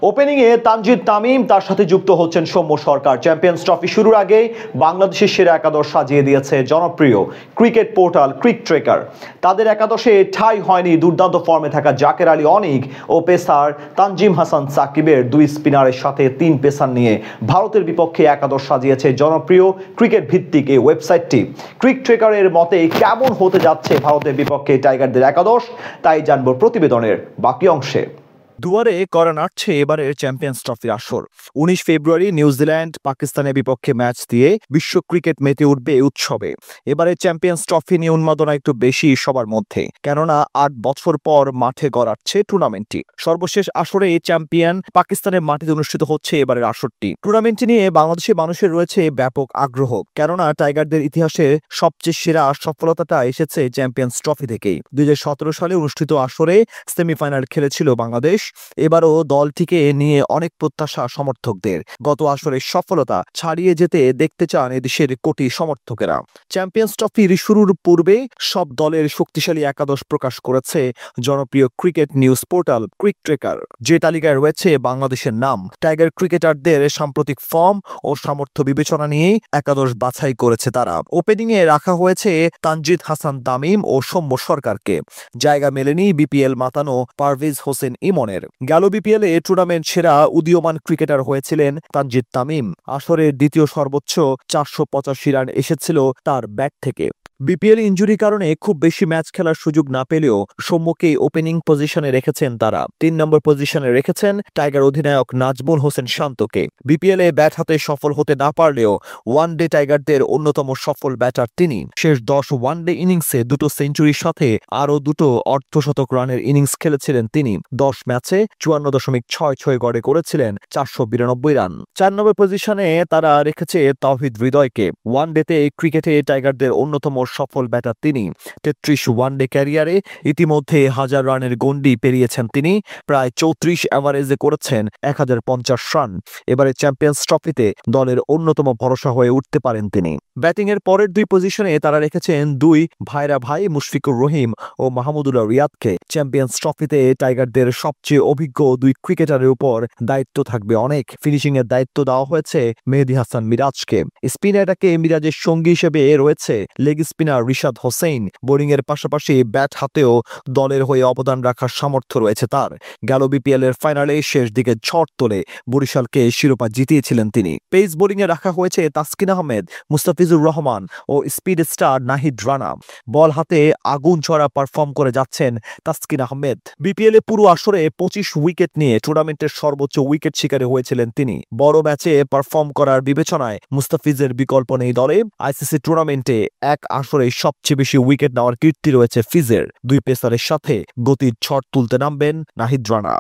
ওপেনিংয়ে তানজিদ তামিম, তার সাথে যুক্ত হচ্ছেন সৌম্য সরকার। চ্যাম্পিয়ন্স ট্রফি শুরুর আগে বাংলাদেশের সেরা একাদশ সাজিয়ে দিয়েছে জনপ্রিয় ক্রিকেট পোর্টাল ক্রিক ট্রেকার। তাদের একাদশে ঠাঁই হয়নি দুর্দান্ত ফর্মে থাকা জাকের আলী অনিক ও পেসার তানজিম হাসান সাকিবের। দুই স্পিনারের সাথে তিন পেসার নিয়ে ভারতের বিপক্ষে একাদশ সাজিয়েছে জনপ্রিয় ক্রিকেট ভিত্তিক এই ওয়েবসাইটটি। ক্রিক ট্রেকারের মতে কেমন হতে যাচ্ছে ভারতের বিপক্ষে টাইগারদের একাদশ, তাই জানব প্রতিবেদনের বাকি অংশে। দুয়ারে করা নাড়ছে এবারের চ্যাম্পিয়ন্স ট্রফির আসর। 19 ফেব্রুয়ারি নিউজিল্যান্ড পাকিস্তানের বিপক্ষে ম্যাচ দিয়ে বিশ্ব ক্রিকেট মেতে উঠবে উৎসবে। এবারে চ্যাম্পিয়ন্স ট্রফি নিয়ে উন্মাদনা একটু বেশি সবার মধ্যে, কেননা 8 বছর পর মাঠে গড়াচ্ছে টুর্নামেন্টটি। সর্বশেষ আসরে চ্যাম্পিয়ন পাকিস্তানের মাটিতে অনুষ্ঠিত হচ্ছে এবারের আসরটি। টুর্নামেন্টটি নিয়ে বাংলাদেশের মানুষের রয়েছে ব্যাপক আগ্রহ, কেননা টাইগারদের ইতিহাসে সবচেয়ে সেরা সফলতাটা এসেছে চ্যাম্পিয়ন্স ট্রফি থেকেই। 2017 সালে অনুষ্ঠিত আসরে সেমিফাইনাল খেলেছিল বাংলাদেশ। এবারও দলটিকে নিয়ে অনেক প্রত্যাশা সমর্থকদের। গত আসরের সফলতা ছাড়িয়ে যেতে দেখতে চান এদেশের কোটি সমর্থকেরা। চ্যাম্পিয়ন্স ট্রফির শুরুর পূর্বে সব দলের শক্তিশালী একাদশ প্রকাশ করেছে জনপ্রিয় ক্রিকেট নিউজ পোর্টাল ক্রিক ট্রেকার। যে তালিকায় রয়েছে বাংলাদেশের নাম। টাইগার ক্রিকেটারদের সাম্প্রতিক ফর্ম ও সামর্থ্য বিবেচনা নিয়েই একাদশ বাছাই করেছে তারা। ওপেনিংয়ে রাখা হয়েছে তানজিদ হাসান তামিম ও সৌম্য সরকারকে। জায়গা মেলেনি বিপিএল মাতানো পারভেজ হোসেন ইমনের। গেল বিপিএলে টুর্নামেন্ট সেরা উদীয়মান ক্রিকেটার হয়েছিলেন তানজিদ তামিম। আসরের দ্বিতীয় সর্বোচ্চ 485 রান এসেছিল তার ব্যাট থেকে। বিপিএল ইনজুরির কারণে খুব বেশি ম্যাচ খেলার সুযোগ না পেলেও সৌম্যকে ওপেনিং পজিশনে রেখেছেন তারা। 3 নম্বর পজিশনে রেখেছেন টাইগার অধিনায়ক নাজমুল হোসেন শান্তকে। বিপিএলে ব্যাট হাতে সফল হতে না পারলেও ওয়ানডে টাইগারদের অন্যতম সফল ব্যাটার তিনি। শেষ 10 ওয়ানডে ইনিংসে 2টো সেঞ্চুরির সাথে আরও 2টো অর্ধশতক রানের ইনিংস খেলেছিলেন তিনি। 10 ম্যাচে 54.66 গড়ে করেছিলেন 492 রান। 4 নম্বর পজিশনে তারা রেখেছে তাওহিদ হৃদয়কে। ওয়ানডেতে ক্রিকেটে টাইগারদের অন্যতম সফল ব্যাটার তিনি। 33 ওয়ানডে ক্যারিয়ারে ইতিমধ্যে 1000 রানের গন্ডি পেরিয়েছেন তিনি। প্রায় 34 এভারেজে করেছেন 1050 রান। এবারে চ্যাম্পিয়ন্স ট্রফিতে দলের অন্যতম ভরসা হয়ে উঠতে পারেন তিনি। ব্যাটিংয়ের পরের 2 পজিশনে তারা রেখেছেন 2 ভাইরা ভাই মুশফিকুর রহিম ও মাহমুদুল্লাহ রিয়াদকে। চ্যাম্পিয়ন্স ট্রফিতে টাইগারদের সবচেয়ে অভিজ্ঞ 2 ক্রিকেটারের উপর দায়িত্ব থাকবে অনেক। ফিনিশিং এর দায়িত্ব দেওয়া হয়েছে মেহেদী হাসান মিরাজকে। স্পিন অ্যাটাকে মিরাজের সঙ্গী হিসেবে রয়েছে leg spinner Rishad Hossain. Bowling এর পাশাপাশি ব্যাট হাতেও দলের হয়ে অবদান রাখার সামর্থ্য রয়েছে তার। গেল বিপিএল এর ফাইনালে শেষ দিকে ঝড় তোলে বরিশালকে শিরোপা জিতিয়েছিলেন তিনি। পেস বোলিং এ রাখা হয়েছে তাসকিন আহমেদ, মুস্তাফিজুর রহমান ও স্পিড স্টার নাহিদ রানা। বল হাতে আগুন ছড়া পারফর্ম করে যাচ্ছেন তাসকিন আহমেদ। বিপিএল এ পুরো আসরে 25 উইকেট নিয়ে টুর্নামেন্টের সর্বোচ্চ উইকেট শিকারে হয়েছিলেন তিনি। বড় ম্যাচে পারফর্ম করার বিবেচনায় মুস্তাফিজের বিকল্প নেই দলে। আইসিসি টুর্নামেন্টে এক আসরে সবচেয়ে বেশি উইকেট নেওয়ার কীর্তি রয়েছে ফিজের। 2 পেসারের সাথে গতির ঝড় তুলতে নামবেন নাহিদ রানা।